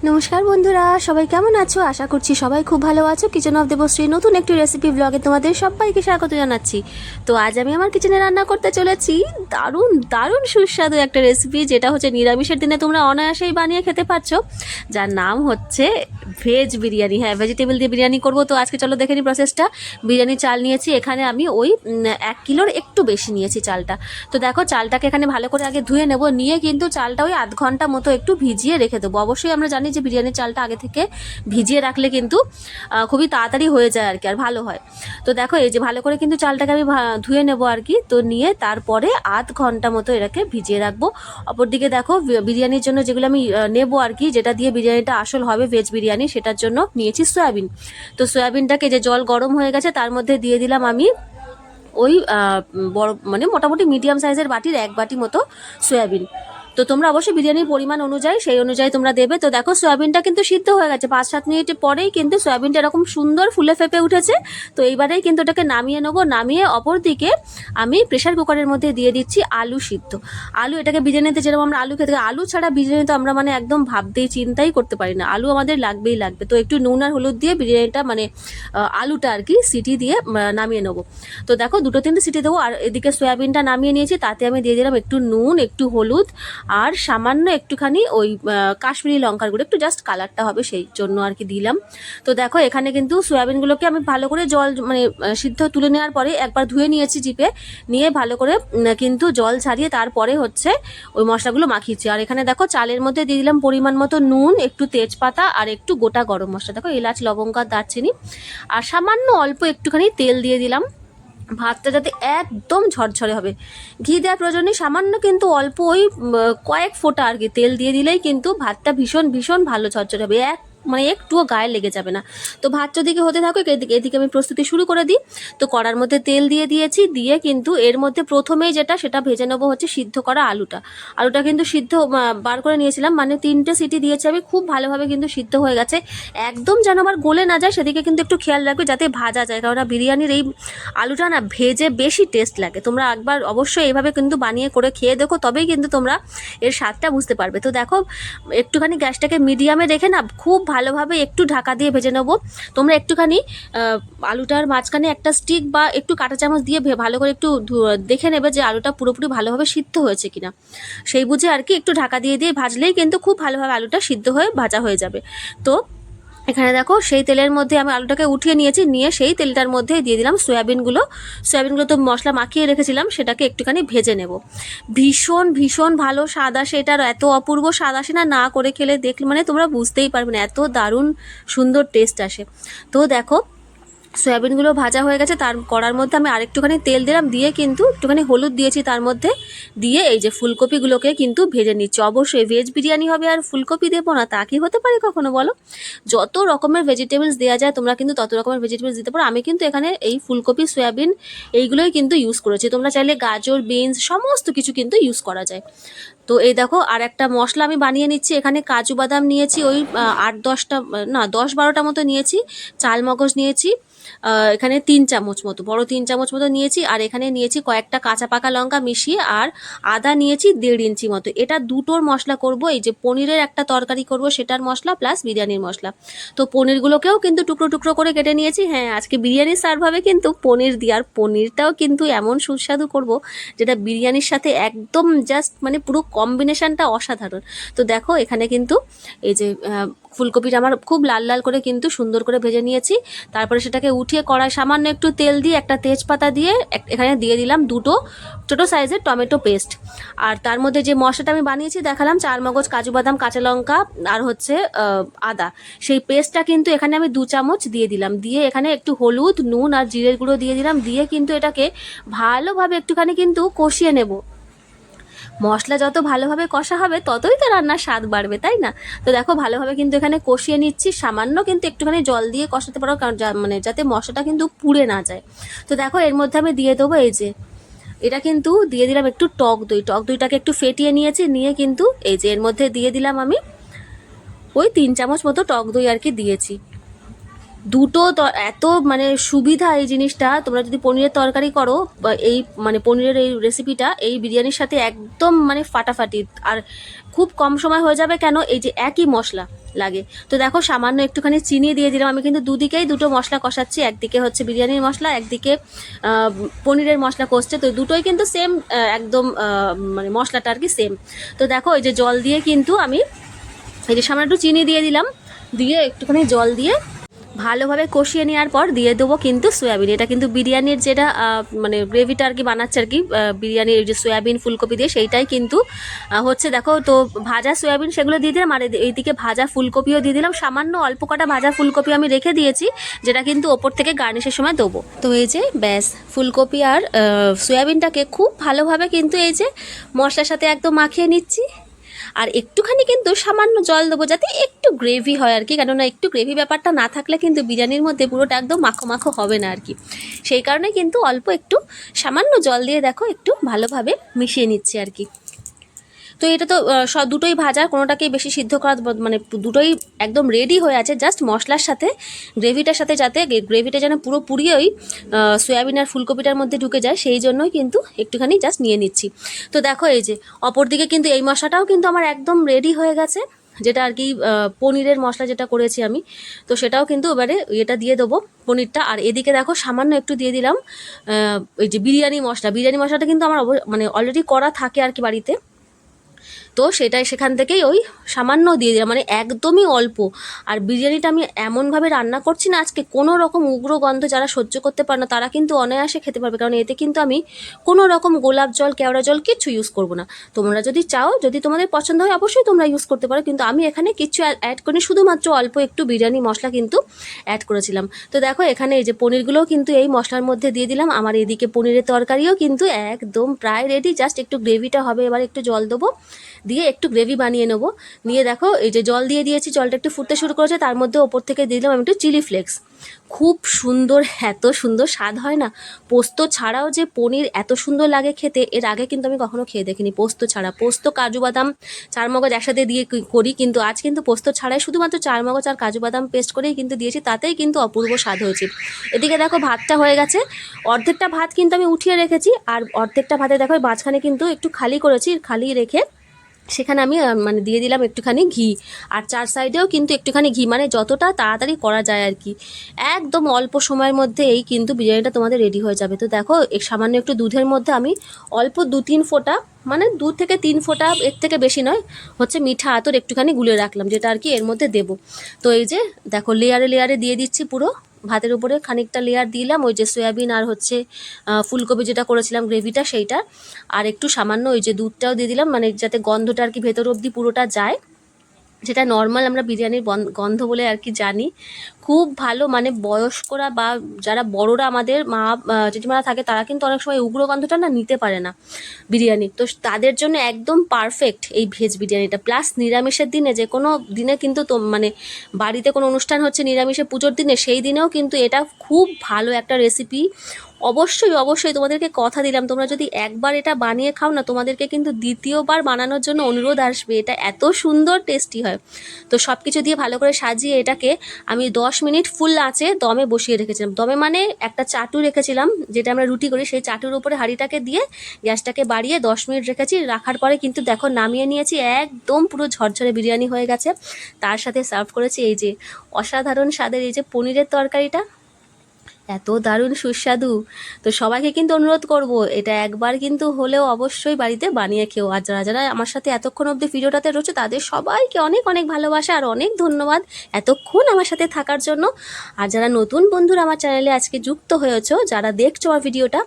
নমস্কার বন্ধুরা, সবাই কেমন আছো? আশা করছি সবাই খুব ভালো আছো। কিচেন অফ দেবশ্রী নতুন একটি রেসিপি ব্লগে তোমাদের সবাইকে স্বাগত জানাচ্ছি। তো আজ আমি আমার কিচেনে রান্না করতে চলেছি দারুণ দারুণ সুস্বাদু একটা রেসিপি, যেটা হচ্ছে নিরামিষের দিনে তোমরা অনায়াসেই বানিয়ে খেতে পারছো, যার নাম হচ্ছে ভেজ বিরিয়ানি। হ্যাঁ, ভেজিটেবল দিয়ে বিরিয়ানি করব। তো আজকে চলো দেখে নিই প্রসেসটা। বিরিয়ানি চাল নিয়েছি এখানে আমি ওই 1 কিলোর একটু বেশি নিয়েছি চালটা। তো দেখো, চালটাকে এখানে ভালো করে আগে ধুয়ে নেব, নিয়ে কিন্তু চালটা ওই আধ ঘন্টা মতো একটু ভিজিয়ে রেখে দেবো। অবশ্যই আমরা জানি যে বিরিয়ানির চালটা আগে থেকে ভিজিয়ে রাখলে কিন্তু খুবই তাড়াতাড়ি হয়ে যায় আর কি, আর ভালো হয়। তো দেখো, এই যে ভালো করে কিন্তু চালটাকে আমি ধুয়ে নেব আর কি। তো নিয়ে তারপরে আধ ঘন্টা মতো এটাকে ভিজিয়ে রাখবো। অপরদিকে দেখো, বিরিয়ানির জন্য যেগুলো আমি নেবো আর কি, যেটা দিয়ে বিরিয়ানিটা আসল হবে ভেজ বিরিয়ানি, সেটার জন্য নিয়েছি সয়াবিন। তো সয়াবিনটাকে যে জল গরম হয়ে গেছে তার মধ্যে দিয়ে দিলাম আমি ওই বড় মানে মোটামুটি মিডিয়াম সাইজের বাটির 1 বাটি মতো সয়াবিন। তো তোমরা অবশ্যই বিরিয়ানির পরিমাণ অনুযায়ী সেই অনুযায়ী তোমরা দেবে। তো দেখো, সয়াবিনটা কিন্তু সিদ্ধ হয়ে গেছে, 5-7 মিনিট পরেই কিন্তু সয়াবিনটা এরকম সুন্দর ফুলে ফেপে উঠেছে। তো এইবারেই কিন্তু ওটাকে নামিয়ে নেবো। নামিয়ে অপর দিকে আমি প্রেশার কুকারের মধ্যে দিয়ে দিচ্ছি আলু সিদ্ধ। আলু, এটাকে বিরিয়ানিতে যেরকম আমরা আলু খেতে, আলু ছাড়া বিরিয়ানি তো আমরা মানে একদম ভাবতেই চিন্তাই করতে পারি না। আলু আমাদের লাগবেই লাগবে। তো একটু নুন আর হলুদ দিয়ে বিরিয়ানিটা মানে আলুটা আর কি সিটি দিয়ে নামিয়ে নেবো। তো দেখো, 2-3টে সিটি দেবো। আর এদিকে সয়াবিনটা নামিয়ে নিয়েছি, তাতে আমি দিয়ে দিলাম একটু নুন, একটু হলুদ আর সামান্য একটুখানি ওই কাশ্মীরি লঙ্কার গুঁড়ো, একটু জাস্ট কালারটা হবে সেই জন্য আর কি দিলাম। তো দেখো, এখানে কিন্তু সয়াবিনগুলোকে আমি ভালো করে জল মানে সিদ্ধ তুলে নেওয়ার পরে একবার ধুয়ে নিয়েছি চিপে, নিয়ে ভালো করে কিন্তু জল ছাড়িয়ে তারপরে হচ্ছে ওই মশলাগুলো মাখিয়েছি। আর এখানে দেখো, চালের মধ্যে দিয়ে দিলাম পরিমাণ মতো নুন, একটু তেজপাতা আর একটু গোটা গরম মশলা, দেখো এলাচ, লবঙ্গ আর দারচিনি, আর সামান্য অল্প একটুখানি তেল দিয়ে দিলাম। ভাতটা যাতে একদম ঝরঝরে হবে, ঘি দেওয়ার প্রয়োজন নেই, সামান্য কিন্তু অল্প ওই কয়েক ফোঁটা আর কি তেল দিয়ে দিলেই কিন্তু ভাতটা ভীষণ ভীষণ ভালো ঝরঝরে হবে, মানে একটুও গায়ে লেগে যাবে না। তো ভাত যদি হতে থাকুক, এদিকে আমি প্রস্তুতি শুরু করে দিই। তো কড়ার মধ্যে তেল দিয়ে দিয়েছি, দিয়ে কিন্তু এর মধ্যে প্রথমেই সেটা ভেজে নেবো হচ্ছে সিদ্ধ করা আলুটা কিন্তু সিদ্ধ বার করে নিয়েছিলাম, মানে 3টে সিটি দিয়েছি আমি, খুব ভালোভাবে কিন্তু সিদ্ধ হয়ে গেছে। একদম যেন আমার গলে না যায় সেদিকে কিন্তু একটু খেয়াল রাখবে, যাতে ভাজা যায়, কারণ বিরিয়ানির এই আলুটা না ভেজে বেশি টেস্ট লাগে। তোমরা একবার অবশ্যই এইভাবে কিন্তু বানিয়ে করে খেয়ে দেখো, তবেই কিন্তু তোমরা এর স্বাদটা বুঝতে পারবে। তো দেখো, একটুখানি গ্যাসটাকে মিডিয়ামে রেখে না খুব ভালোভাবে একটু ঢাকা দিয়ে ভেজে নেবো। তোমরা একটুখানি আলুটার মাঝখানে একটা স্টিক বা একটু কাঁটা চামচ দিয়ে ভালো করে একটু দেখে নেবে যে আলুটা পুরোপুরি ভালোভাবে সিদ্ধ হয়েছে কিনা, সেই বুঝে আর কি একটু ঢাকা দিয়ে ভাজলেই কিন্তু খুব ভালোভাবে আলুটা সিদ্ধ হয়ে ভাজা হয়ে যাবে। তো এখানে দেখো, সেই তেলের মধ্যে আমি আলুটাকে উঠিয়ে নিয়েছি, নিয়ে সেই তেলটার মধ্যে দিয়ে দিলাম সয়াবিনগুলো তো মশলা মাখিয়ে রেখেছিলাম, সেটাকে একটুখানি ভেজে নেব। ভীষণ ভীষণ ভালো স্বাদ আসে এটার, এত অপূর্ব স্বাদ আসে না, না করে খেলে দেখলে মানে তোমরা বুঝতেই পারবে না, এত দারুণ সুন্দর টেস্ট আসে। তো দেখো, সয়াবিনগুলো ভাজা হয়ে গেছে, তার কড়ার মধ্যে আমি আরেকটুখানি তেল দিলাম, দিয়ে কিন্তু একটুখানি হলুদ দিয়েছি তার মধ্যে, দিয়ে এই যে ফুলকপিগুলোকে কিন্তু ভেজে নিচ্ছি। অবশ্যই ভেজ বিরিয়ানি হবে আর ফুলকপি দেবো না, তা কি হতে পারে কখনো বলো? যত রকমের ভেজিটেবলস দেওয়া যায় তোমরা কিন্তু তত রকমের ভেজিটেবলস দিতে পারো। আমি কিন্তু এখানে এই ফুলকপি, সয়াবিন এইগুলোই কিন্তু ইউজ করেছি। তোমরা চাইলে গাজর, বিনস সমস্ত কিছু কিন্তু ইউজ করা যায়। তো এই দেখো, আর একটা মশলা আমি বানিয়ে নিচ্ছি। এখানে কাজু বাদাম নিয়েছি ওই 8-10টা, না 10-12টা মতো নিয়েছি। চাল মগজ নিয়েছি এখানে 3 চামচ মতো, বড় 3 চামচ মতো নিয়েছি। আর এখানে নিয়েছি কয়েকটা কাঁচা পাকা লঙ্কা মিশিয়ে, আর আদা নিয়েছি 1.5 ইঞ্চি মতো। এটা দুটোর মশলা করব, এই যে পনিরের একটা তরকারি করব সেটার মশলা প্লাস বিরিয়ানির মশলা। তো পনিরগুলোকেও কিন্তু টুকরো টুকরো করে কেটে নিয়েছি। হ্যাঁ, আজকে বিরিয়ানি সার্ভ হবে কিন্তু পনির দিয়ে, আর পনিরটাও কিন্তু এমন সুস্বাদু করব যেটা বিরিয়ানির সাথে একদম জাস্ট মানে পুরো কম্বিনেশনটা অসাধারণ। তো দেখো, এখানে কিন্তু এই যে ফুলকপিটা আমার খুব লাল লাল করে কিন্তু সুন্দর করে ভেজে নিয়েছি। তারপরে সেটাকে উঠিয়ে কড়াই সামান্য একটু তেল দিয়ে, একটা তেজপাতা দিয়ে এখানে দিয়ে দিলাম 2টো ছোটো সাইজের টমেটো পেস্ট। আর তার মধ্যে যে মশলাটা আমি বানিয়েছি দেখালাম, চাল মগজ, কাজু বাদাম, কাঁচা লঙ্কা আর হচ্ছে আদা, সেই পেস্টটা কিন্তু এখানে আমি 2 চামচ দিয়ে দিলাম। দিয়ে এখানে একটু হলুদ, নুন আর জিরের গুঁড়ো দিয়ে দিলাম। দিয়ে কিন্তু এটাকে ভালোভাবে একটুখানি কিন্তু কষিয়ে নেব। মশলা যত ভালোভাবে কষা হবে ততই তো রান্নার স্বাদ বাড়বে, তাই না? তো দেখো, ভালোভাবে কিন্তু এখানে কষিয়ে নিচ্ছি। সামান্য কিন্তু একটুখানি জল দিয়ে কষাতে পারো, কারণ মানে যাতে মশলাটা কিন্তু পুড়ে না যায়। তো দেখো, এর মধ্যে আমি দিয়ে দেবো এই যে এটা কিন্তু দিয়ে দিলাম একটু টক দইটাকে একটু ফেটিয়ে নিয়েছি, নিয়ে কিন্তু এই যে এর মধ্যে দিয়ে দিলাম আমি ওই 3 চামচ মতো টক দই আর কি দিয়েছি। দুটো এত মানে সুবিধা এই জিনিসটা। তোমরা যদি পনিরের তরকারি করো এই মানে পনিরের এই রেসিপিটা এই বিরিয়ানির সাথে একদম মানে ফাটাফাটি, আর খুব কম সময় হয়ে যাবে। কেন, এই যে একই মশলা লাগে। তো দেখো সামান্য একটুখানি চিনি দিয়ে দিলাম। আমি কিন্তু দুদিকেই দুটো মশলা কষাচ্ছি, একদিকে হচ্ছে বিরিয়ানির মশলা, একদিকে পনিরের মশলা কষছে। তো দুটোই কিন্তু সেম, একদম মানে মশলাটা আর কি সেম। তো দেখো এই যে জল দিয়ে কিন্তু আমি এই যে সামান্য একটু চিনি দিয়ে দিলাম, দিয়ে একটুখানি জল দিয়ে ভালোভাবে কষিয়ে নেওয়ার পর দিয়ে দেবো কিন্তু সয়াবিন। এটা কিন্তু বিরিয়ানির যেটা মানে গ্রেভিটা আর কি বানাচ্ছে আর কি, বিরিয়ানির যে সয়াবিন ফুলকপি দিয়ে সেইটাই কিন্তু হচ্ছে। দেখো তো ভাজা সয়াবিন সেগুলো দিয়ে দিলাম, আর এইদিকে ভাজা ফুলকপিও দিয়ে দিলাম। সামান্য অল্প কটা ভাজা ফুলকপি আমি রেখে দিয়েছি, যেটা কিন্তু ওপর থেকে গার্নিশের সময় দেবো। তো এই যে ব্যাস, ফুলকপি আর সয়াবিনটাকে খুব ভালোভাবে কিন্তু এই যে মশলার সাথে একদম মাখিয়ে নিচ্ছি। আর একটুখানি কিন্তু সামান্য জল দেবো, যাতে একটু গ্রেভি হয় আর কি। কেননা একটু গ্রেভি ব্যাপারটা না থাকলে কিন্তু বিরিয়ানির মধ্যে পুরোটা একদম মাখো মাখো হবে না আর কি। সেই কারণে কিন্তু অল্প একটু সামান্য জল দিয়ে দেখো একটু ভালোভাবে মিশিয়ে নিচ্ছি আর কি। তো এটা তো সব দুটোই ভাজা, কোনোটাকেই বেশি সিদ্ধ করা মানে দুটোই একদম রেডি হয়ে আছে। জাস্ট মশলার সাথে গ্রেভিটার সাথে যাতে গ্রেভিটা যেন পুরো পুরি ওই সয়াবিন আর ফুলকপিটার মধ্যে ঢুকে যায়, সেই জন্যই কিন্তু একটুখানি জাস্ট নিয়ে নিচ্ছি। তো দেখো এই যে অপরদিকে কিন্তু এই মশলাটাও কিন্তু আমার একদম রেডি হয়ে গেছে, যেটা আর কি পনিরের মশলা যেটা করেছি আমি। তো সেটাও কিন্তু এবারে এটা দিয়ে দেবো পনিরটা। আর এদিকে দেখো সামান্য একটু দিয়ে দিলাম এই যে বিরিয়ানি মশলা। বিরিয়ানি মশলাটা কিন্তু আমার মানে অলরেডি করা থাকে আর কি বাড়িতে। তো সেটাই সেখান থেকেই ওই সামান্য দিয়ে দিলাম, মানে একদমই অল্প। আর বিরিয়ানিটা আমি এমনভাবে রান্না করছি না আজকে, কোনো রকম উগ্র গন্ধ যারা সহ্য করতে পারে না তারা কিন্তু অনায়াসে খেতে পারবে। কারণ এতে কিন্তু আমি কোনো রকম গোলাপ জল, কেওড়া জল কিচ্ছু ইউজ করবো না। তোমরা যদি চাও, যদি তোমাদের পছন্দ হয় অবশ্যই তোমরা ইউজ করতে পারো, কিন্তু আমি এখানে কিচ্ছু অ্যাড করি, শুধুমাত্র অল্প একটু বিরিয়ানি মশলা কিন্তু অ্যাড করেছিলাম। তো দেখো এখানে এই যে পনিরগুলোও কিন্তু এই মশলার মধ্যে দিয়ে দিলাম। আমার এদিকে পনিরের তরকারিও কিন্তু একদম প্রায় রেডি, জাস্ট একটু গ্রেভিটা হবে। এবার একটু জল দেবো, দিয়ে একটু গ্রেভি বানিয়ে নেবো। নিয়ে দেখো এই যে জল দিয়ে দিয়েছি, জলটা একটু ফুটতে শুরু করেছে, তার মধ্যে ওপর থেকে দিয়ে দিলাম আমি একটু চিলি ফ্লেক্স। খুব সুন্দর, এত সুন্দর স্বাদ হয় না। পোস্ত ছাড়াও যে পনির এত সুন্দর লাগে খেতে, এর আগে কিন্তু আমি কখনো খেয়ে দেখিনি পোস্ত ছাড়া। পোস্ত, কাজু বাদাম, চারমগজ একসাথে দিয়ে করি, কিন্তু আজ কিন্তু পোস্ত ছাড়াই শুধুমাত্র চারমগজ আর কাজু বাদাম পেস্ট করেই কিন্তু দিয়েছি, তাতেই কিন্তু অপূর্ব স্বাদ হয়েছে। এদিকে দেখো ভাতটা হয়ে গেছে, অর্ধেকটা ভাত কিন্তু আমি উঠিয়ে রেখেছি, আর অর্ধেকটা ভাতে দেখো মাঝখানে কিন্তু একটু খালি করেছি, খালি রেখে সেখানে আমি মানে দিয়ে দিলাম একটুখানি ঘি। আর চার সাইডেও কিন্তু একটুখানি ঘি, মানে যতটা তাড়াতাড়ি করা যায় আর কি। একদম অল্প সময়ের মধ্যে এই কিন্তু বিরিয়ানিটা তোমাদের রেডি হয়ে যাবে। তো দেখো সামান্য একটু দুধের মধ্যে আমি অল্প 2-3 ফোঁটা, মানে 2 থেকে 3 ফোঁটা, এর থেকে বেশি নয়, হচ্ছে মিঠা আতর একটুখানি গুলে রাখলাম, যেটা আর কি এর মধ্যে দেবো। তো এই যে দেখো লেয়ারে লেয়ারে দিয়ে দিচ্ছি, পুরো ভাতের উপরে খানিকটা লেয়ার দিলাম ওই যে সয়াবিন আর হচ্ছে ফুলকপি যেটা করেছিলাম গ্রেভিটা সেইটা। আর একটু সামান্য ওই যে দুধটাও দিয়ে দিলাম, মানে যাতে গন্ধটা আর কি ভেতর অবধি পুরোটা যায়, যেটা নর্মাল আমরা বিরিয়ানির গন্ধ বলে আর কি জানি। খুব ভালো, মানে বয়স্করা বা যারা বড়রা আমাদের মা জেঠিমারা থাকে, তারা কিন্তু অনেক সময় উগ্র গন্ধটা না নিতে পারে না বিরিয়ানি। তো তাদের জন্য একদম পারফেক্ট এই ভেজ বিরিয়ানিটা। প্লাস নিরামিষের দিনে, যে কোনো দিনে কিন্তু মানে বাড়িতে কোনো অনুষ্ঠান হচ্ছে নিরামিষে পুজোর দিনে, সেই দিনেও কিন্তু এটা খুব ভালো একটা রেসিপি। অবশ্যই অবশ্যই তোমাদেরকে কথা দিলাম, তোমরা যদি একবার এটা বানিয়ে খাও না, তোমাদেরকে কিন্তু দ্বিতীয়বার বানানোর জন্য অনুরোধ আসবে। এটা এত সুন্দর টেস্টি হয়। তো সব কিছু দিয়ে ভালো করে সাজিয়ে এটাকে আমি 10 মিনিট ফুল আঁচে দমে বসিয়ে রেখেছিলাম। দমে মানে একটা চাটু রেখেছিলাম, যেটা আমরা রুটি করি, সেই চাটুর উপরে হাঁড়িটাকে দিয়ে গ্যাসটাকে বাড়িয়ে 10 মিনিট রেখেছি। রাখার পরে কিন্তু দেখো নামিয়ে নিয়েছি, একদম পুরো ঝরঝরে বিরিয়ানি হয়ে গেছে। তার সাথে সার্ভ করেছি এই যে অসাধারণ স্বাদের এই যে পনিরের তরকারিটা, এত দারুণ সুস্বাদু। তো সবাইকে কিন্তু অনুরোধ করব, এটা একবার কিন্তু হলেও অবশ্যই বাড়িতে বানিয়ে খেও। আর যারা যারা আমার সাথে এতক্ষণ অবধি ভিডিওটাতে রয়েছে, তাদের সবাইকে অনেক অনেক ভালোবাসা আর অনেক ধন্যবাদ এতক্ষণ আমার সাথে থাকার জন্য। আর যারা নতুন বন্ধুরা আমার চ্যানেলে আজকে যুক্ত হয়েছো, যারা দেখছো আমার ভিডিওটা,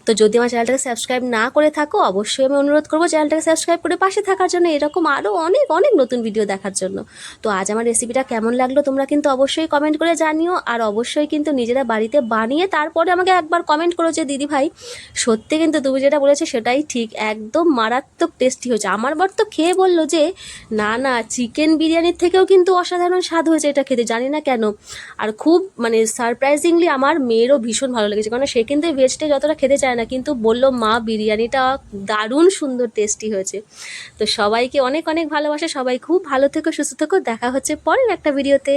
তো যদি আমার চ্যানেলটাকে সাবস্ক্রাইব না করে থাকো, অবশ্যই আমি অনুরোধ করবো চ্যানেলটাকে সাবস্ক্রাইব করে পাশে থাকার জন্য, এরকম আরও অনেক অনেক নতুন ভিডিও দেখার জন্য। তো আজ আমার রেসিপিটা কেমন লাগলো তোমরা কিন্তু অবশ্যই কমেন্ট করে জানিও। আর অবশ্যই কিন্তু নিজেরা বাড়িতে বানিয়ে তারপরে আমাকে একবার কমেন্ট করো যে দিদি ভাই সত্যি কিন্তু তুমি যেটা বলেছো সেটাই ঠিক, একদম মারাত্মক টেস্টি হয়েছে। আমার বর তো খেয়ে বললো যে না না, চিকেন বিরিয়ানির থেকেও কিন্তু অসাধারণ স্বাদ হয়েছে এটা খেতে, জানি না কেন। আর খুব মানে সারপ্রাইজিংলি আমার মেয়েরও ভীষণ ভালো লেগেছে, কারণ সে কিন্তু ভেজটা যতটা খেতে চায় না, কিন্তু বললো মা বিরিয়ানিটা দারুণ সুন্দর টেস্টি হয়েছে। তো সবাইকে অনেক অনেক ভালোবাসা, সবাই খুব ভালো থেকো, সুস্থ থেকো, দেখা হচ্ছে পরের একটা ভিডিওতে।